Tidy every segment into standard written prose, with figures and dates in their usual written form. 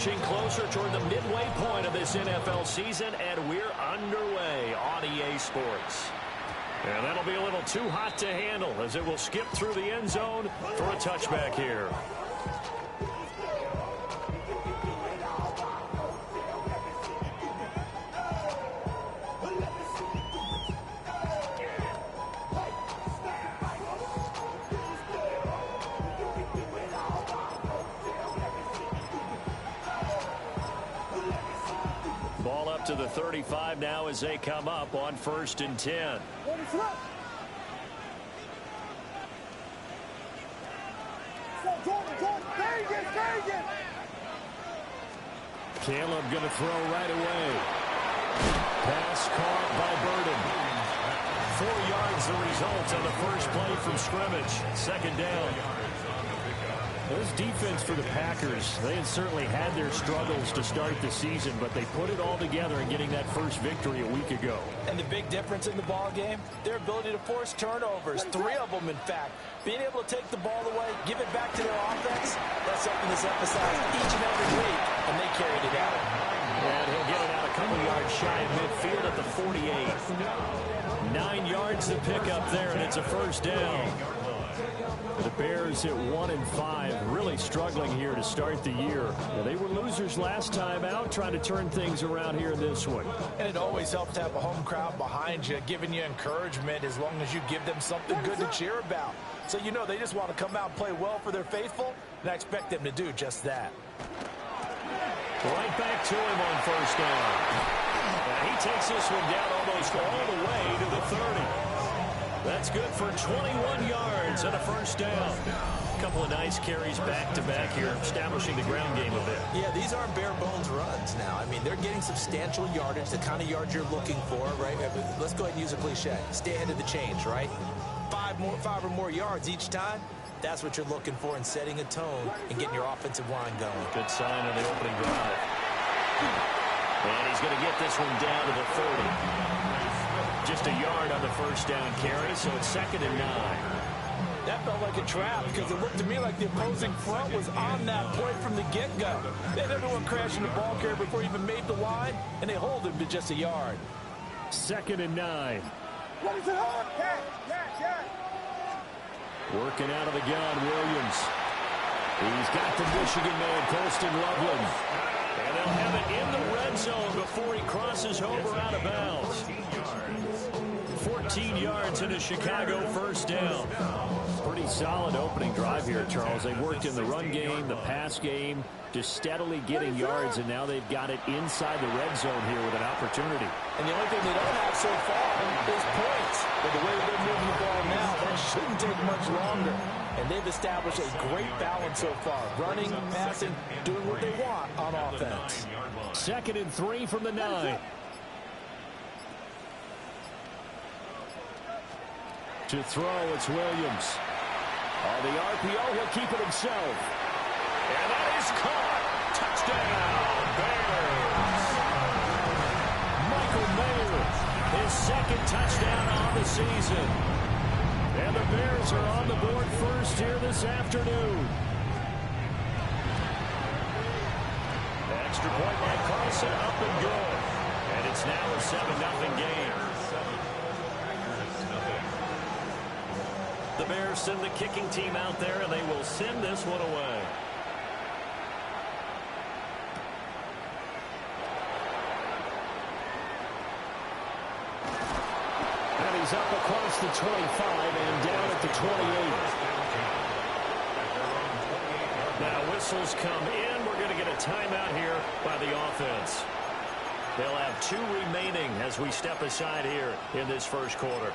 inching closer toward the midway point of this NFL season, and we're underway on EA Sports. And that'll be a little too hot to handle as it will skip through the end zone for a touchback here. Ball up to the 35 now as they come up on 1st and 10. Caleb going to throw right away. Pass caught by Burden. 4 yards the result on the first play from scrimmage. 2nd down. This defense for the Packers, they had certainly had their struggles to start the season, but they put it all together in getting that first victory a week ago. And the big difference in the ball game, their ability to force turnovers, 3 of them in fact. Being able to take the ball away, give it back to their offense, that's something that's emphasized each and every week, and they carried it out. And he'll get it out a couple yards shy of midfield at the 48. 9 yards to pick up there, and it's a 1st down. The Bears at 1-5, really struggling here to start the year. They were losers last time out, trying to turn things around here in this one. And it always helps to have a home crowd behind you, giving you encouragement as long as you give them something good to cheer about. So you know they just want to come out and play well for their faithful, and I expect them to do just that. Right back to him on 1st down. And he takes this one down almost all the way to the 30. That's good for 21 yards and a 1st down. A couple of nice carries back-to-back here, establishing the ground game a bit. Yeah, these aren't bare-bones runs now. I mean, they're getting substantial yardage, the kind of yards you're looking for, right? Let's go ahead and use a cliche. Stay ahead of the change, right? 5 or more yards each time. That's what you're looking for in setting a tone and getting your offensive line going. Good sign on the opening drive. And he's going to get this one down to the 30. Just a yard on the 1st down carry, so it's 2nd and 9. That felt like a trap because it looked to me like the opposing front was on that point from the get-go. They had everyone crashing the ball carrier before he even made the line, and they hold him to just a yard. 2nd and 9. Working out of the gun, Williams. He's got the Michigan man, Colston Loveland. And they'll have it in the red zone before he crosses over out of bounds. 14 yards in a Chicago 1st down. Pretty solid opening drive here, Charles. They worked in the run game, the pass game, just steadily getting yards, and now they've got it inside the red zone here with an opportunity. And the only thing they don't have so far is points. But the way they're moving the ball now, that shouldn't take much longer. And they've established a great balance so far. Running, passing, doing what they want on offense. 2nd and 3 from the 9. To throw, it's Williams. On the RPO, he'll keep it himself. And that is caught. Touchdown, Bears. Michael Mayer, his 2nd touchdown on the season. And the Bears are on the board first here this afternoon. The extra point by Carlson, up and good. And it's now a 7-0 game. The Bears send the kicking team out there, and they will send this one away. And he's up across the 25 and down at the 28. Now whistles come in. We're going to get a timeout here by the offense. They'll have 2 remaining as we step aside here in this 1st quarter.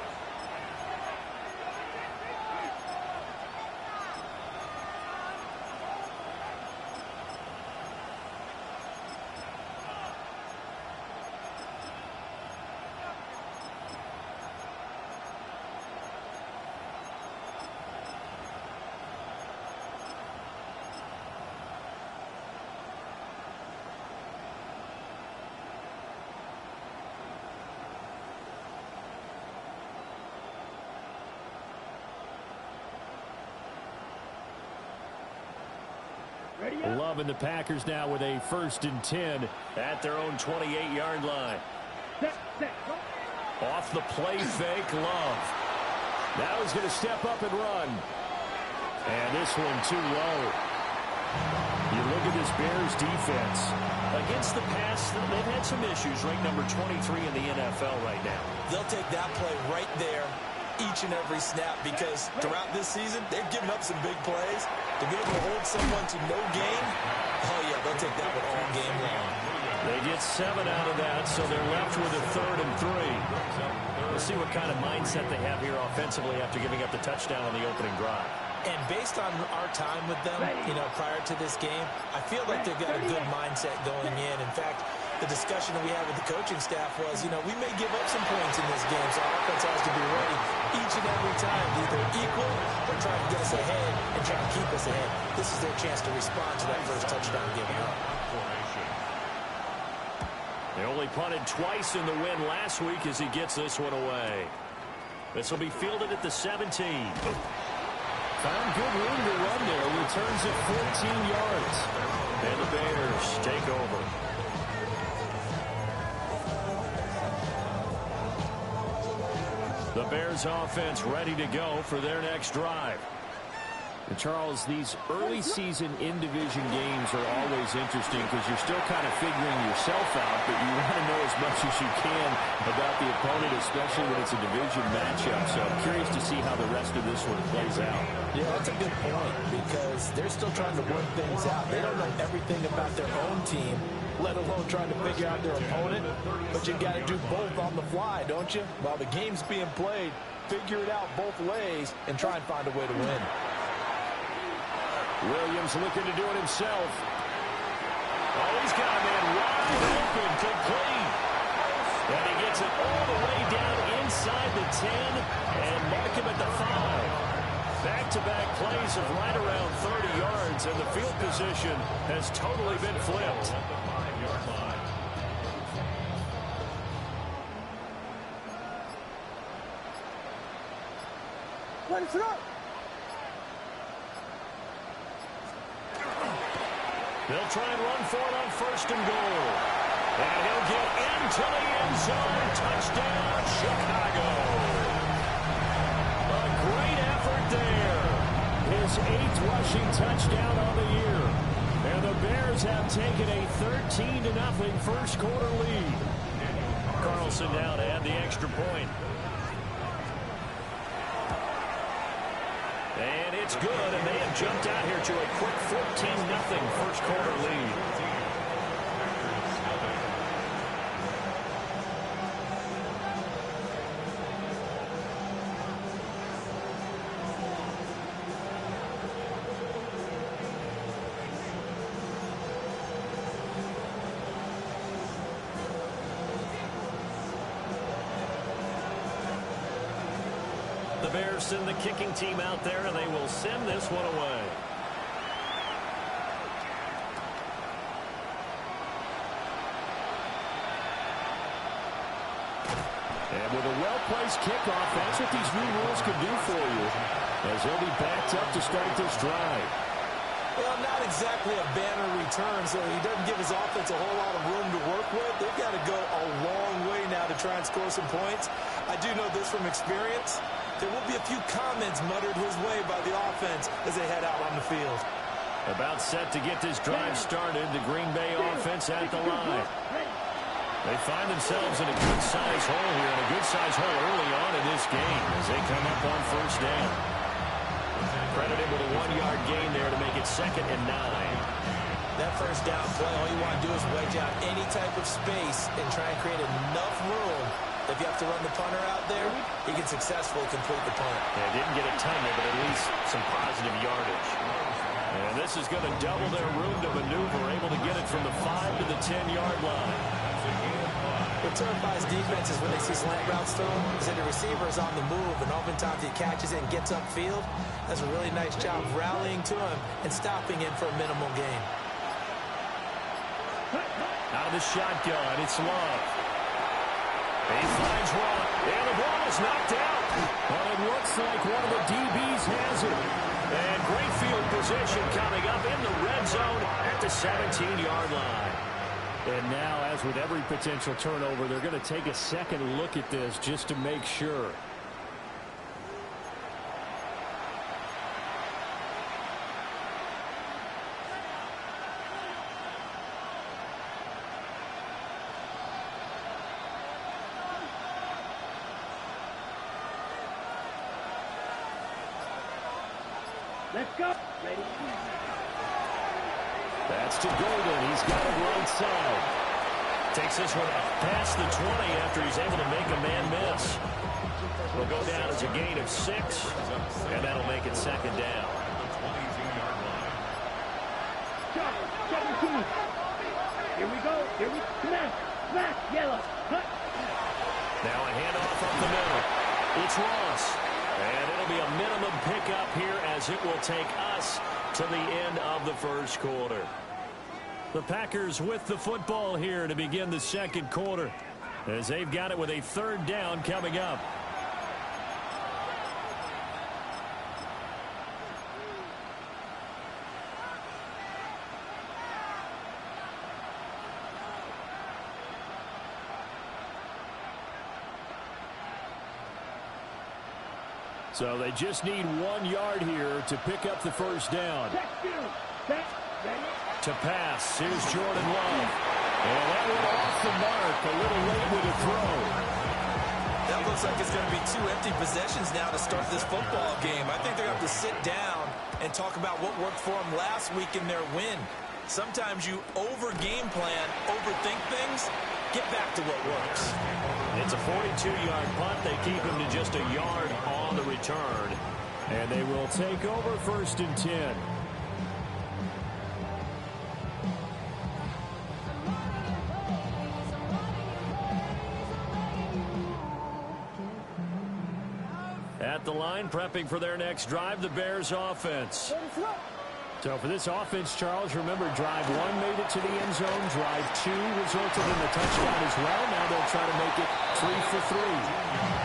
Loving the Packers now with a 1st and 10 at their own 28-yard line. Off the play fake, Love. Now he's going to step up and run. And this one too low. You look at this Bears defense. Against the pass, they've had some issues. Ranked number 23 in the NFL right now. They'll take that play right there each and every snap because throughout this season, they've given up some big plays. To be able to hold someone to no gain, oh yeah, they'll take that one all game long. They get 7 out of that, so they're left with a 3rd and 3. We'll see what kind of mindset they have here offensively after giving up the touchdown on the opening drive. And based on our time with them, prior to this game, I feel like they've got a good mindset going in. In fact, the discussion that we had with the coaching staff was, we may give up some points in this game, so our offense has to be ready each and every time to either equal or try to get us ahead and try to keep us ahead. This is their chance to respond to that first touchdown given up. They only punted twice in the win last week as he gets this one away. This will be fielded at the 17. Found good room to run there. Returns it 14 yards. And the Bears take over. The Bears offense ready to go for their next drive. And Charles, these early season in-division games are always interesting because you're still kind of figuring yourself out, but you want to know as much as you can about the opponent, especially when it's a division matchup. So I'm curious to see how the rest of this one plays out. Yeah, that's a good point because they're still trying to work things out. They don't know everything about their own team, let alone trying to figure out their opponent. But you got to do both on the fly, don't you? While the game's being played, figure it out both ways and try and find a way to win. Williams looking to do it himself. Oh, he's got a man wide open, complete. And he gets it all the way down inside the 10 and mark him at the 5. Back-to-back plays of right around 30 yards, and the field position has totally been flipped. Let's go. They'll try and run for it on 1st and goal. And he'll get into the end zone. Touchdown, Chicago. A great effort there. His 8th rushing touchdown on the year. And the Bears have taken a 13-0 first quarter lead. Carlson now to add the extra point. And it's good, and they have jumped out here to a quick 14-0 first quarter lead. The Bears send the kicking team out there, and they will send this one away. And with a well-placed kickoff, that's what these new rules can do for you, as he'll be backed up to start this drive. Well, not exactly a banner return, so he doesn't give his offense a whole lot of room to work with. They've got to go a long way now to try and score some points. I do know this from experience. There will be a few comments muttered his way by the offense as they head out on the field. About set to get this drive started, the Green Bay offense at the line. They find themselves in a good-sized hole here, and a good-sized hole early on in this game as they come up on 1st down. Credited with a 1-yard gain there to make it 2nd and 9. That first down play, all you want to do is wedge out any type of space and try and create enough room. If you have to run the punter out there, he can successfully complete the punt. Yeah, didn't get a ton there, but at least some positive yardage. And this is going to double their room to maneuver, able to get it from the 5 to the 10-yard line. What terrifies defenses when they see slant routes thrown is that the receiver is on the move, and oftentimes he catches it and gets upfield. Does a really nice job rallying to him and stopping him for a minimal gain. Out of the shotgun, it's Love. He finds one, and the ball is knocked out. Well, it looks like one of the DBs has it. And great field position coming up in the red zone at the 17-yard line. And now, as with every potential turnover, they're going to take a second look at this just to make sure. Let's go. Ready? That's to Golden. He's got it right side. Takes this one past the 20 after he's able to make a man miss. Will go down as a gain of 6, and that'll make it second down. 17. Here we go. Here we smash. Smash. Yellow. Cut. Now a handoff up the middle. It's Ross. And it'll be a minimum pickup here as it will take us to the end of the first quarter. The Packers with the football here to begin the second quarter, as they've got it with a third down coming up. So they just need 1 yard here to pick up the first down. To pass, here's Jordan Love. And that went off the mark, a little late with a throw. That looks like it's going to be 2 empty possessions now to start this football game. I think they're going to have to sit down and talk about what worked for them last week in their win. Sometimes you over-game plan, overthink things, get back to what works. It's a 42-yard punt. They keep him to just a yard on the return. And they will take over first and 10. At the line, prepping for their next drive, the Bears offense. So for this offense, Charles, remember, drive 1 made it to the end zone. Drive 2 resulted in a touchdown as well. Now they'll try to make it 3 for 3.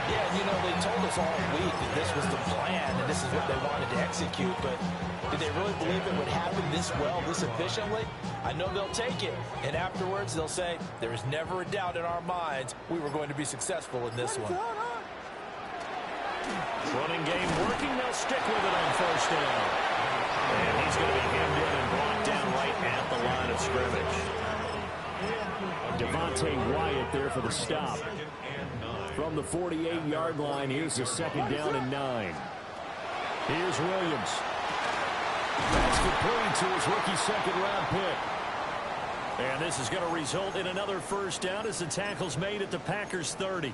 Yeah, you know, they told us all week that this was the plan and this is what they wanted to execute, but did they really believe it would happen this well, this efficiently? I know they'll take it, and afterwards they'll say, there is never a doubt in our minds we were going to be successful in this one. Running game working. They'll stick with it on first down. And he's going to be hemmed in and brought down right at the line of scrimmage. Devontae Wyatt there for the stop. From the 48-yard line, here's a second down and 9. Here's Williams. That's complete to his rookie second-round pick. And this is going to result in another first down as the tackle's made at the Packers' 30.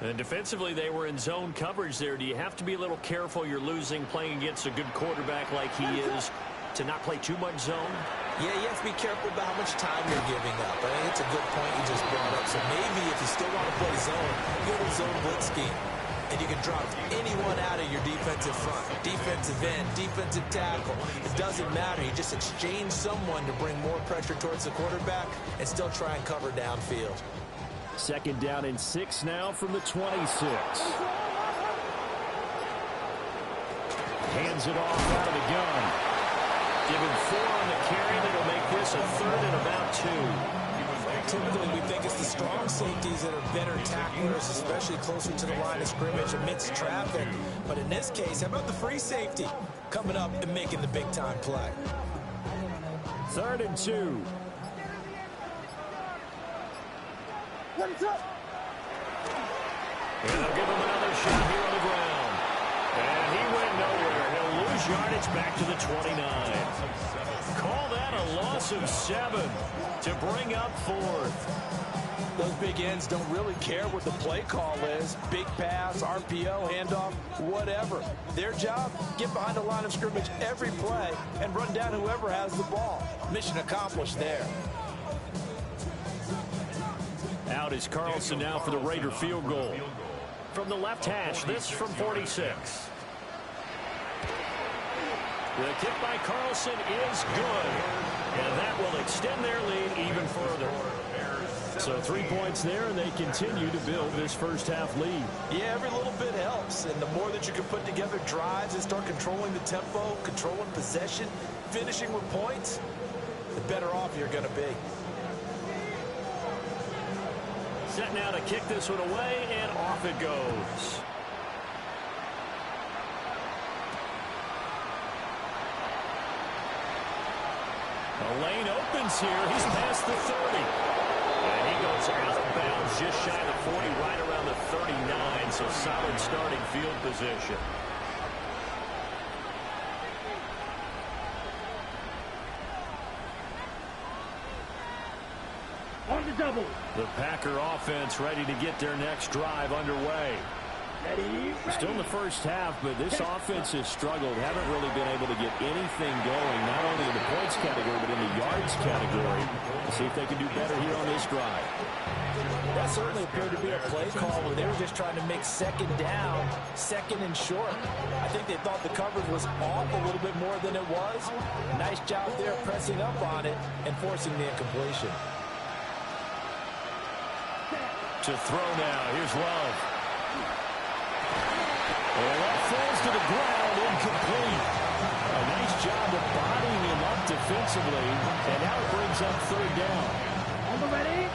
And defensively, they were in zone coverage there. Do you have to be a little careful? You're losing playing against a good quarterback like he is to not play too much zone? Yeah, you have to be careful about how much time you're giving up. I think it's a good point you just brought up. So maybe if you still want to play zone, go to zone blitz scheme. And you can drop anyone out of your defensive front. Defensive end, defensive tackle. It doesn't matter. You just exchange someone to bring more pressure towards the quarterback and still try and cover downfield. Second down and 6 now from the 26. Hands it off out of the gun. Given 4 on the carry, that'll make this a third and about 2. Typically, we think it's the strong safeties that are better tacklers, especially closer to the line of scrimmage amidst traffic. But in this case, how about the free safety coming up and making the big-time play? 3rd and 2. What's up? And they'll give him another shot here on the ground. And he went nowhere. He'll lose yardage back to the 29. Call that a loss of 7 to bring up 4th. Those big ends don't really care what the play call is. Big pass, RPO, handoff, whatever. Their job, get behind the line of scrimmage every play and run down whoever has the ball. Mission accomplished there. Out is Carlson now for the Raider field goal. From the left hash, this from 46. The kick by Carlson is good. And that will extend their lead even further. So 3 points there, and they continue to build this first-half lead. Yeah, every little bit helps, and the more that you can put together drives and start controlling the tempo, controlling possession, finishing with points, the better off you're going to be. Set now to kick this one away, and off it goes. The lane opens here. He's past the 30. And he goes out of bounds just shy of the 40, right around the 39. So solid starting field position. On the double. The Packer offense ready to get their next drive underway. Ready. Still in the first half, but this offense has struggled. Haven't really been able to get anything going, not only in the points category, but in the yards category. We'll see if they can do better here on this drive. That certainly appeared to be a play call where they were just trying to make second down, second and short. I think they thought the coverage was off a little bit more than it was. Nice job there pressing up on it and forcing the incompletion. To throw now. Here's Love. Well, that falls to the ground, incomplete. A nice job of bodying him up defensively, and now it brings up third down. On the ready.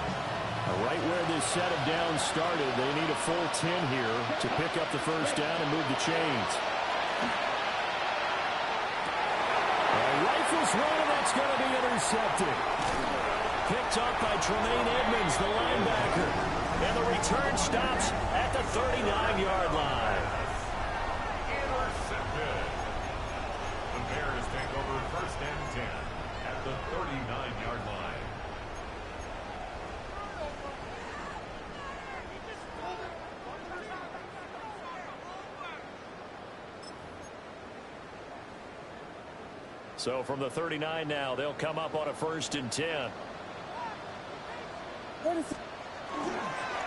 Right where this set of downs started, they need a full 10 here to pick up the first down and move the chains. Rifles run, and that's going to be intercepted. Picked up by Tremaine Edmonds, the linebacker. And the return stops at the 39-yard line. Intercepted. The Bears take over first and 10 at the 39-yard line. So from the 39 now, they'll come up on a first and 10.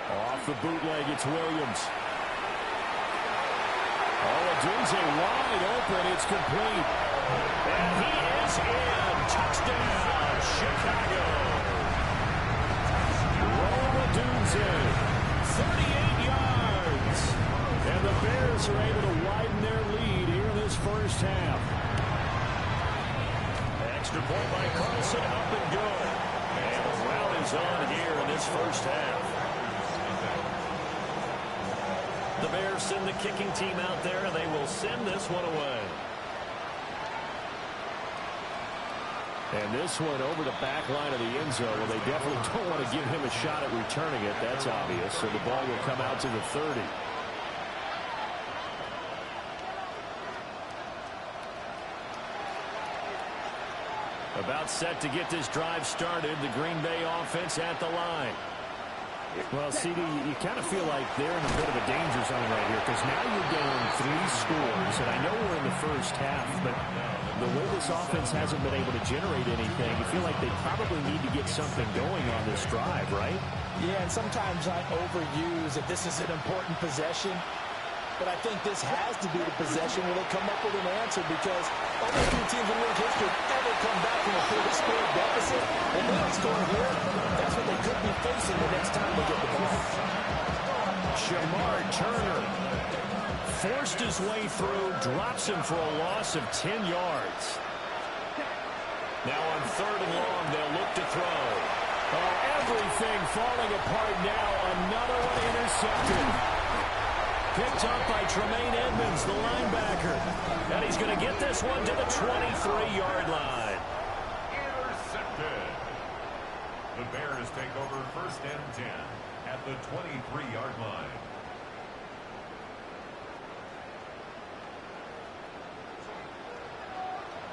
Off the bootleg, it's Williams. Dunze wide open. It's complete. And he is in. Touchdown, Chicago. Dunze, 38 yards. And the Bears are able to widen their lead here in this first half. Extra point by Carlson, up and good. And the rout is on here in this first half. The Bears send the kicking team out there, and they will send this one away. And this one over the back line of the end zone. Well, they definitely don't want to give him a shot at returning it. That's obvious. So the ball will come out to the 30. About set to get this drive started. The Green Bay offense at the line. Well, CD, you kind of feel like they're in a bit of a danger zone right here because now you're down 3 scores, and I know we're in the first half, but the way this offense hasn't been able to generate anything, you feel like they probably need to get something going on this drive, right? Yeah, and sometimes I overuse that this is an important possession, but I think this has to be the possession where they come up with an answer because only a few teams in league history ever come back from a 40-score deficit, and they don't score here. That's what they could be facing the next time they get the ball. Shamar Turner forced his way through, drops him for a loss of 10 yards. Now on third and long, they'll look to throw. Oh, everything falling apart now. Another one intercepted. Picked up by Tremaine Edmonds, the linebacker. And he's going to get this one to the 23-yard line. Intercepted. The Bears take over first and 10 at the 23-yard line.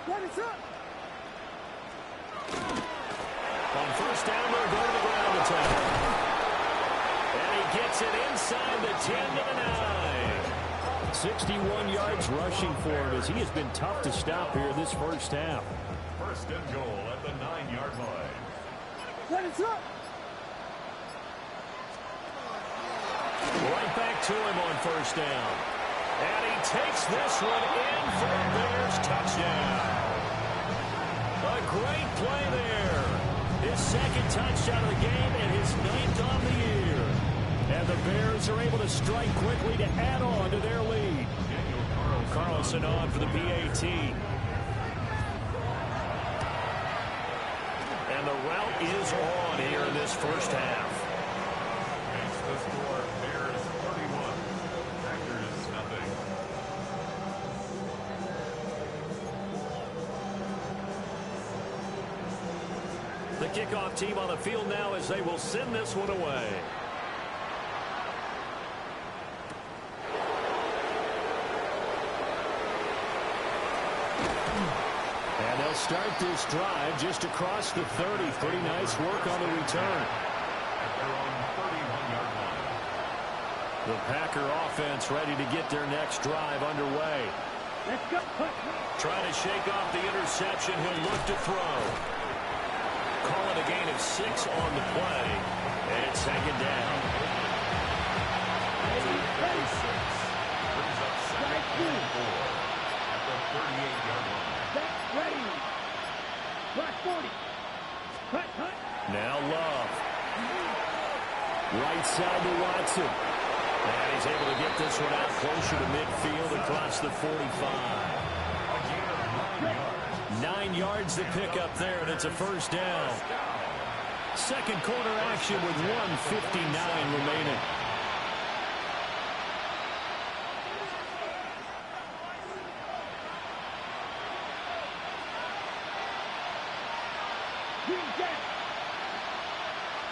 What is up? On first down, they'll go to the ground attack. And he gets it inside the 10 to the 9. 61 yards rushing for him as he has been tough to stop here this first half. First and goal at the 9-yard line. What is up? Right back to him on first down. And he takes this one in for a Bears touchdown. A great play there. the second touchdown of the game and his 9th on the year. And the Bears are able to strike quickly to add on to their lead. Carlson on for the PAT. And the route is on here in this first half. Makes the score Bears 31, Packers nothing. The kickoff team on the field now as they will send this one away. And they'll start this drive just across the 30. Pretty nice work on the return. At their own 31-yard line. The Packer offense ready to get their next drive underway. Let's go. Trying to shake off the interception. He'll look to throw. Calling a gain of 6 on the play. And it's second down. Brings up second and 4 at the 38-yard line. Ready. Block 40. Cut. Now Love. Right side to Watson. And he's able to get this one out closer to midfield across the 45. A gain of 9 yards. 9 yards to pick up there, and it's a first down. Second quarter action with 1:59 remaining.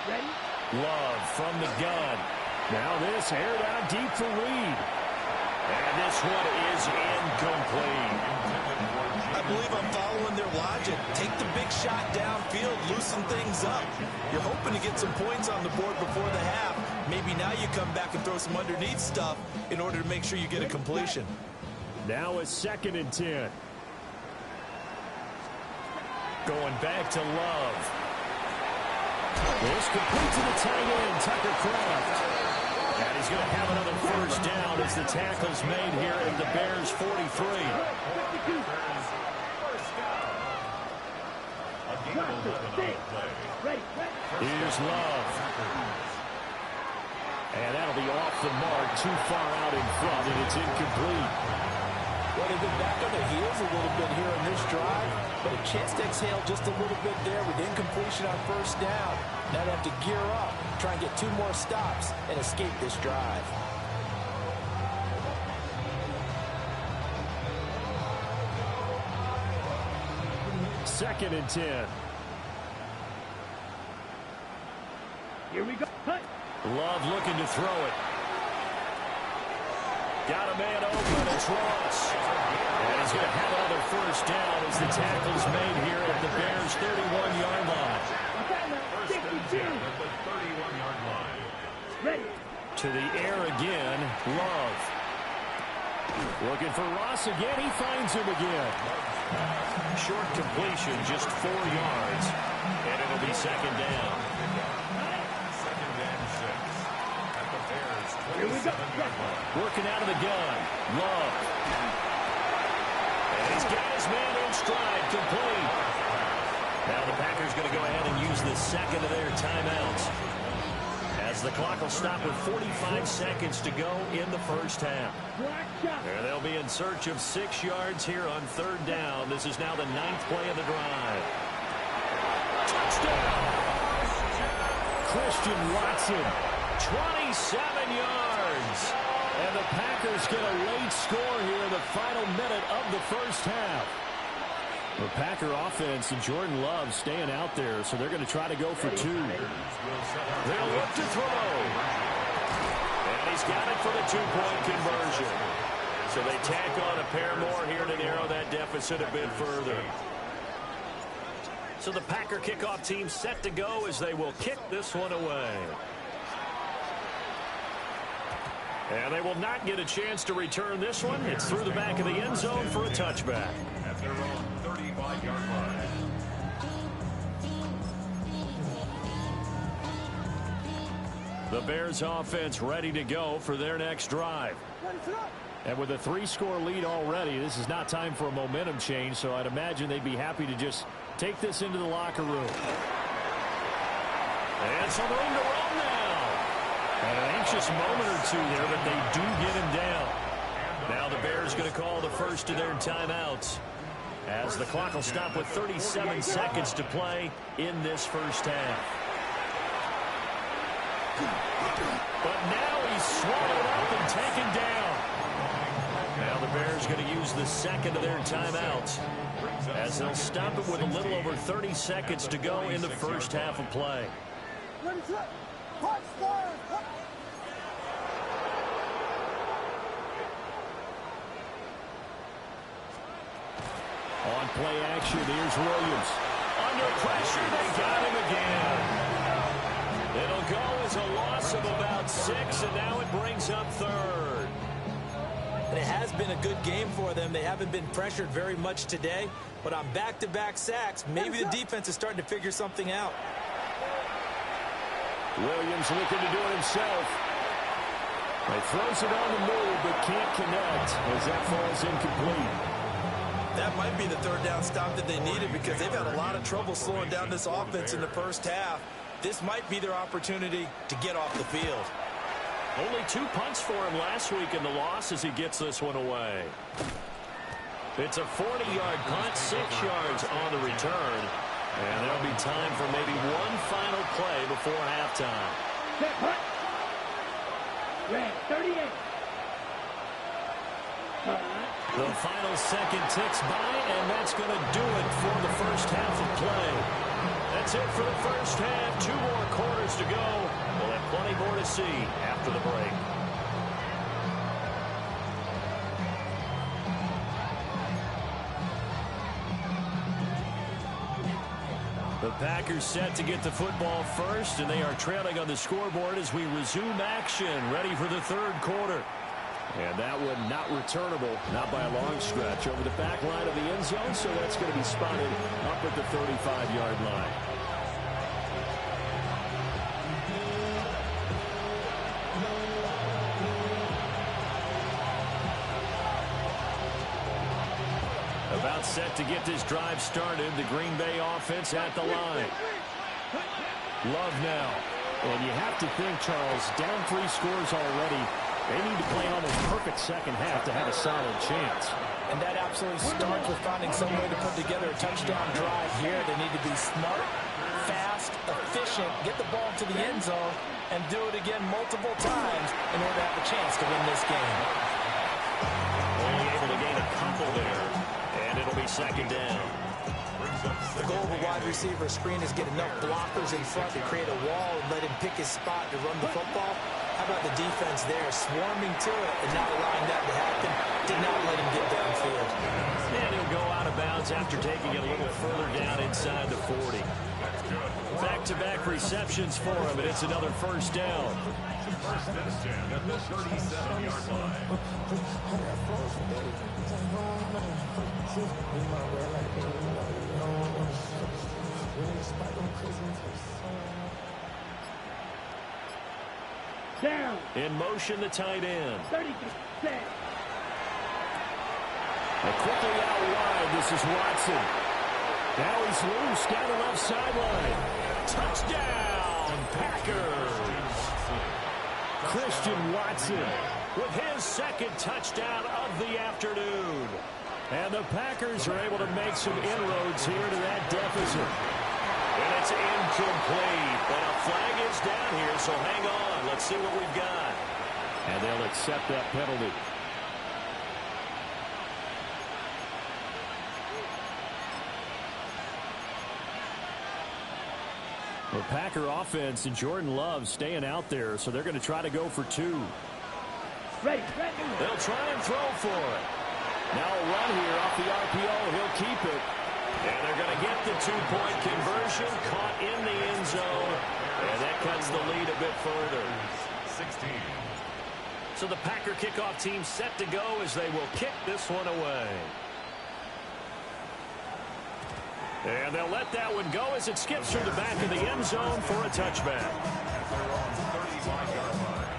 Ready. Love from the gun. Now this aired out deep for Reed. And this one is incomplete. I believe I'm following their logic. Take the big shot downfield, loosen things up. You're hoping to get some points on the board before the half. Maybe now you come back and throw some underneath stuff in order to make sure you get a completion. Now a 2nd and 10. Going back to Love. This complete to the tight end, Tucker Kraft. And he's going to have another first down as the tackle's made here at the Bears 43. Here's Love. And that'll be off the mark, too far out in front, and it's incomplete. Well, they've been back on their heels a little bit here on this drive, but a chance to exhale just a little bit there with incompletion on first down. Now they have to gear up, try and get 2 more stops, and escape this drive. Second and 10. Here we go. Cut. Love looking to throw it. Got a man open. It's Ross. And he's going to have another first down as the tackle's made here at the Bears' 31-yard line. First and 10 at the 31-yard line. Ready. To the air again, Love. Looking for Ross again. He finds him again. Short completion, just 4 yards. And it'll be second down. Second and 6 at the Bears' 27-yard line. Working out of the gun. Love. And he's got his man in stride, complete. Now the Packers going to go ahead and use the second of their timeouts, as the clock will stop with 45 seconds to go in the first half. And they'll be in search of 6 yards here on third down. This is now the 9th play of the drive. Touchdown! Christian Watson, 27 yards. And the Packers get a late score here in the final minute of the first half. The Packer offense and Jordan Love staying out there, so they're going to try to go for 2. They'll look to throw. And he's got it for the 2-point conversion. So they tack on a pair more here to narrow that deficit a bit further. So the Packer kickoff team set to go as they will kick this one away. And they will not get a chance to return this one. It's through the back of the end zone for a touchback. At their own 35-yard line. The Bears offense ready to go for their next drive. And with a 3-score lead already, this is not time for a momentum change, so I'd imagine they'd be happy to just take this into the locker room. And some room to run now. And an anxious moment or two there, but they do get him down. Now the Bears going to call the first of their timeouts, as the clock will stop with 37 seconds to play in this first half. But now he's swallowed up and taken down. Now the Bears going to use the second of their timeouts, as they'll stop it with a little over 30 seconds to go in the first half of play. On play action, here's Williams. Under pressure, they got him again. It'll go as a loss of about 6, and now it brings up third. And it has been a good game for them. They haven't been pressured very much today, but on back-to-back sacks, maybe the defense is starting to figure something out. Williams looking to do it himself. He throws it on the move, but can't connect as that falls incomplete. That might be the third down stop that they needed, because they've had a lot of trouble slowing down this offense in the first half. This might be their opportunity to get off the field. Only 2 punts for him last week in the loss as he gets this one away. It's a 40-yard punt, 6 yards on the return. And there'll be time for maybe one final play before halftime. Set punt. Red 38. The final second ticks by, and that's going to do it for the first half of play. That's it for the first half. 2 more quarters to go. We'll have plenty more to see after the break. The Packers set to get the football first, and they are trailing on the scoreboard as we resume action, ready for the third quarter. And that one not returnable, not by a long stretch, over the back line of the end zone, so that's going to be spotted up at the 35-yard line. About set to get this drive started, the Green Bay offense at the line. Love now. And you have to think, Charles, down 3 scores already. They need to play almost perfect second half to have a solid chance. And that absolutely starts with finding some way to put together a touchdown drive here. They need to be smart, fast, efficient, get the ball to the end zone, and do it again multiple times in order to have a chance to win this game. Only able to gain a couple there, and it'll be second down. The goal of a wide receiver screen is get enough blockers in front to create a wall and let him pick his spot to run the football. How about the defense there, swarming to it and not allowing that to happen? Did not let him get downfield. And he'll go out of bounds after taking it a little further down inside the 40. Back-to-back receptions for him, and it's another first down. First and 10 at the 37-yard line. Down. In motion, the tight end. 30%. And quickly out wide, this is Watson. Now he's loose down the left sideline. Touchdown, Packers. Christian Watson with his second touchdown of the afternoon. And the Packers are able to make some inroads here to that deficit. And it's incomplete, but a flag is down here, so hang on. Let's see what we've got. And they'll accept that penalty. The Packer offense and Jordan Love staying out there, so they're going to try to go for 2. Ready. They'll try and throw for it. Now a run here off the RPO. He'll keep it. And they're going to get the 2-point conversion. Caught in the end zone. And that cuts the lead a bit further. 16. So the Packer kickoff team set to go as they will kick this one away. And they'll let that one go as it skips through the back of the end zone for a touchback. They're on 35-yard line.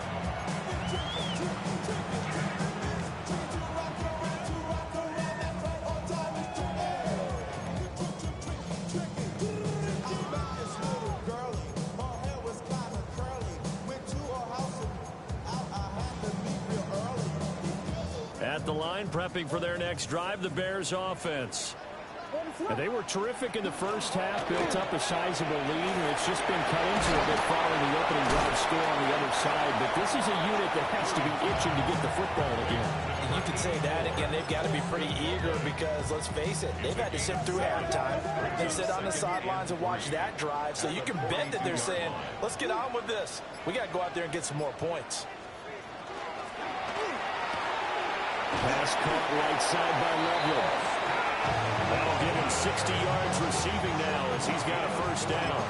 the line, prepping for their next drive, the Bears offense. And they were terrific in the first half, built up a sizable lead, and it's just been cut into a bit following the opening drive score on the other side. But this is a unit that has to be itching to get the football again. And you could say that again. They've got to be pretty eager because, let's face it, they've had to sit through halftime and sit on the sidelines and watch that drive. So you can bet that they're saying, let's get on with this. We got to go out there and get some more points. Pass caught right side by Loveland. That'll give him 60 yards receiving now as he's got a first down.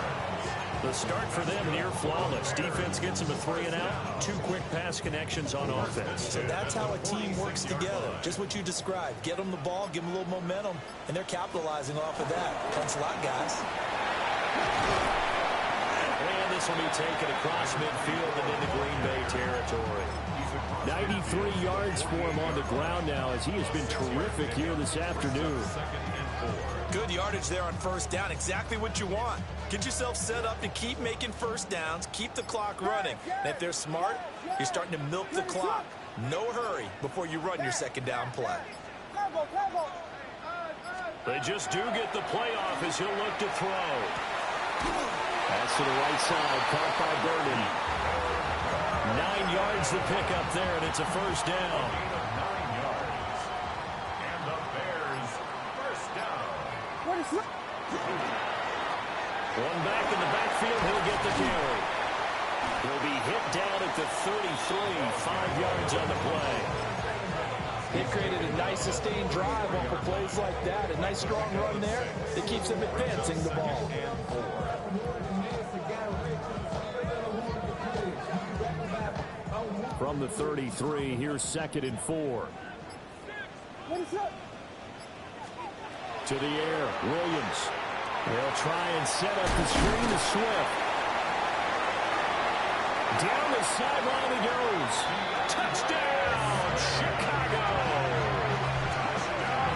The start for them near flawless. Defense gets him a 3-and-out. 2 quick pass connections on offense. So that's how a team works together. Just what you described. Get them the ball, give them a little momentum, and they're capitalizing off of that. Thanks a lot, guys. And this will be taken across midfield and into Green Bay territory. 93 yards for him on the ground now as he has been terrific here this afternoon. Good yardage there on first down. Exactly what you want. Get yourself set up to keep making first downs, keep the clock running. And if they're smart, you're starting to milk the clock. No hurry before you run your second down play. They just do get the playoff as he'll look to throw. Pass to the right side, caught by Vernon. 9 yards to pick up there, and it's a first down. 9 yards. And the Bears first down. One back in the backfield, he'll get the carry. He'll be hit down at the 33, 5 yards on the play. They've created a nice sustained drive off of plays like that. A nice strong run there that keeps them advancing the ball. From the 33, here's 2nd and 4. To the air, Williams. They'll try and set up the screen to Swift. Down the sideline he goes. Touchdown, Chicago!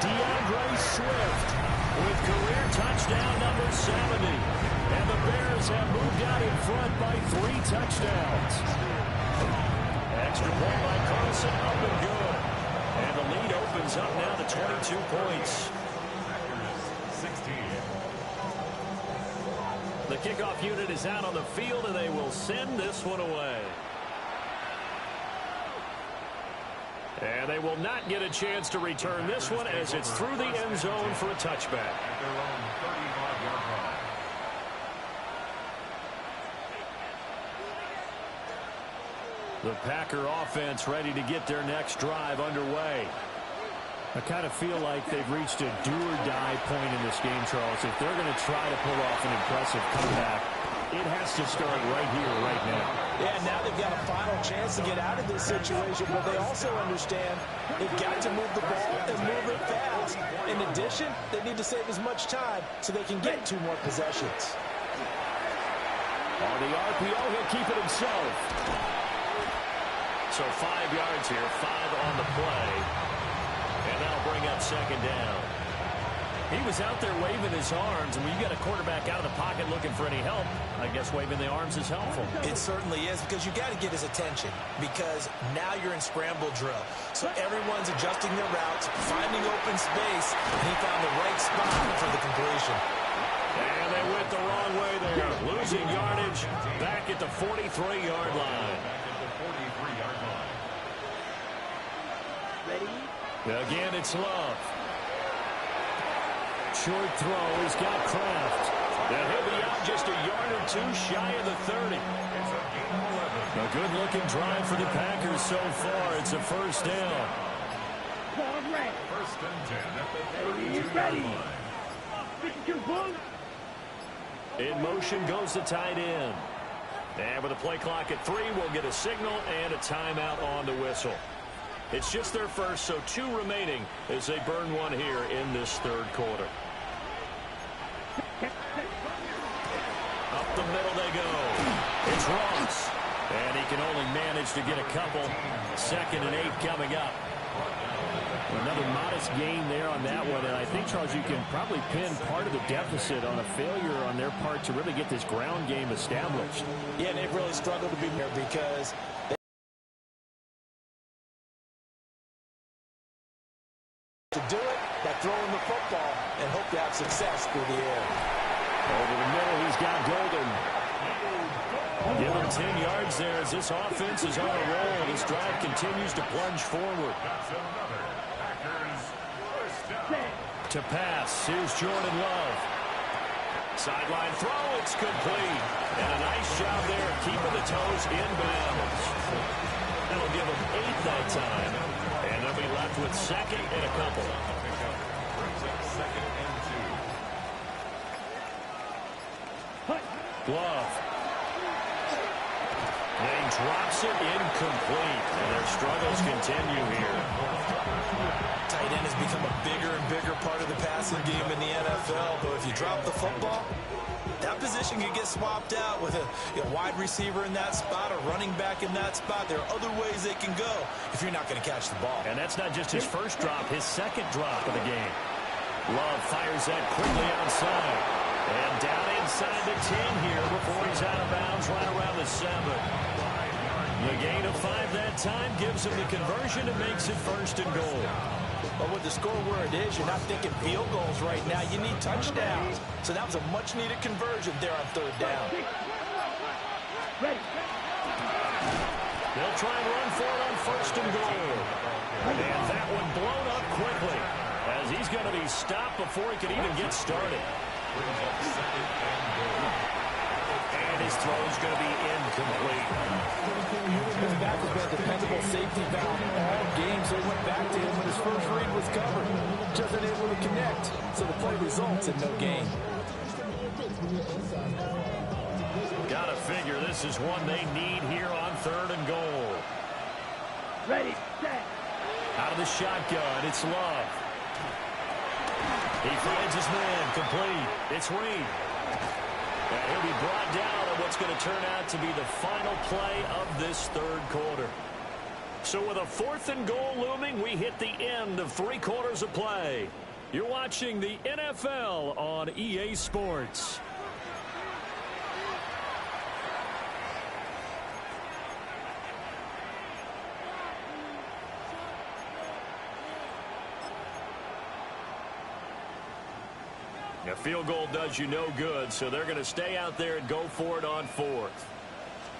DeAndre Swift with career touchdown number 70. And the Bears have moved out in front by 3 touchdowns. Extra point by Carlson, up and good. And the lead opens up now to 22 points. 16. The kickoff unit is out on the field, and they will send this one away. And they will not get a chance to return this one as it's through the end zone for a touchback. At their own 35-yard line. The Packer offense ready to get their next drive underway. I kind of feel like they've reached a do-or-die point in this game, Charles. If they're going to try to pull off an impressive comeback, it has to start right here, right now. Yeah, now they've got a final chance to get out of this situation, but they also understand they've got to move the ball and move it fast. In addition, they need to save as much time so they can get 2 more possessions. On the RPO, he'll keep it himself. So 5 yards here, 5 on the play. And that'll bring up 2nd down. He was out there waving his arms, and when you got a quarterback out of the pocket looking for any help, I guess waving the arms is helpful. It certainly is, because you got to get his attention, because now you're in scramble drill. So everyone's adjusting their routes, finding open space, and he found the right spot for the completion. And they went the wrong way there, losing yardage back at the 43-yard line. Again, it's Love. Short throw, he's got Kraft. And he'll be out just a yard or 2 shy of the 30. A good-looking drive for the Packers so far. It's a first down. First and 10 at the 32-yard line. In motion goes the tight end. And with a play clock at 3, we'll get a signal and a timeout on the whistle. It's just their first, so 2 remaining as they burn 1 here in this 3rd quarter. Up the middle they go. It's Ross. And he can only manage to get a couple. 2nd and 8 coming up. Another modest gain there on that one. And I think, Charles, you can probably pin part of the deficit on a failure on their part to really get this ground game established. Yeah, they've really struggled to be there because to do it by throwing the football and hope to have success through the air. Over the middle, he's got Golden. Give him 10 yards there as this offense is on a roll. This drive continues to plunge forward. To pass, here's Jordan Love. Sideline throw, it's complete. And a nice job there keeping the toes in bounds. That'll give them 8 that time. And they'll be left with second and a couple. Love. And he drops it incomplete. And their struggles continue here. Tight end has become a bigger and bigger part of the passing game in the NFL. But if you drop the football, that position can get swapped out with a wide receiver in that spot, a running back in that spot. There are other ways they can go if you're not going to catch the ball. And that's not just his first drop, his second drop of the game. Love fires that quickly outside. And down inside the 10 here before he's out of bounds right around the 7. The gain of 5 that time gives him the conversion and makes it first and goal. But with the score where it is, you're not thinking field goals right now. You need touchdowns. So that was a much-needed conversion there on third down. Ready. They'll try and run for it on first and goal. And that one blown up quickly as he's going to be stopped before he can even get started. And his throw is going to be incomplete. His back has been a dependable safety valve all game, so he went back to him when his first read was covered. Just unable to connect, so the play results in no gain. Gotta figure this is one they need here on third and goal. Ready, set. Out of the shotgun, it's Love. He finds his man, complete. It's Reed. And he'll be brought down on what's going to turn out to be the final play of this third quarter. So with a 4th and goal looming, we hit the end of 3 quarters of play. You're watching the NFL on EA Sports. A field goal does you no good, so they're going to stay out there and go for it on 4th.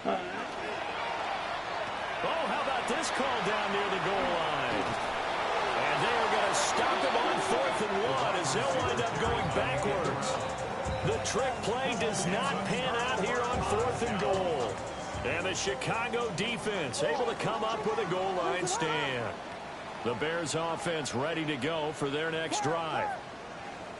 Oh, how about this call down near the goal line? And they are going to stop him on 4th and 1 as they'll wind up going backwards. The trick play does not pan out here on 4th and goal. And the Chicago defense able to come up with a goal line stand. The Bears offense ready to go for their next drive.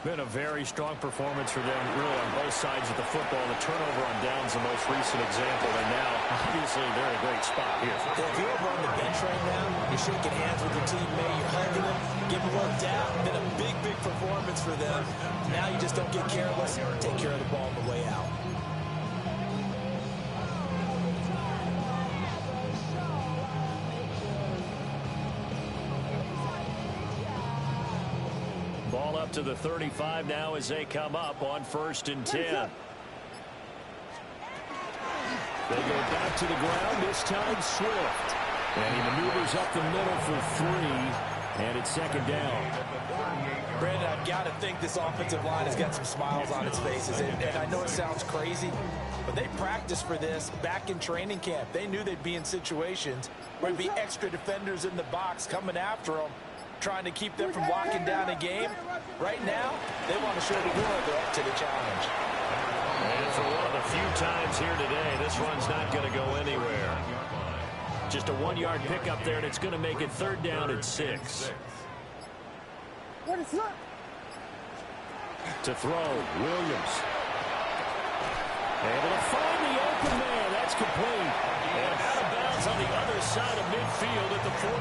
Been a very strong performance for them, really, on both sides of the football. The turnover on downs the most recent example, and now, obviously, they're in a great spot here. If you're over on the bench right now, you're shaking hands with your teammate, you're hugging them, giving a little dap. Been a big, big performance for them. Now you just don't get careless, take care of the ball on the way out. Ball up to the 35 now as they come up on 1st and 10. They go back to the ground, this time Swift. And he maneuvers up the middle for 3, and it's 2nd down. Brandon, I've got to think this offensive line has got some smiles on its faces. And I know it sounds crazy, but they practiced for this back in training camp. They knew they'd be in situations where there'd be extra defenders in the box coming after them, trying to keep them from locking down a game. Right now, they want to show the world they're up to the challenge. And for one of the few times here today, this run's not going to go anywhere. Just a 1-yard pickup there, and it's going to make it 3rd down at 6. What is that? To throw, Williams. Able to find the open man. That's complete. And out of bounds on the other side of midfield at the 40.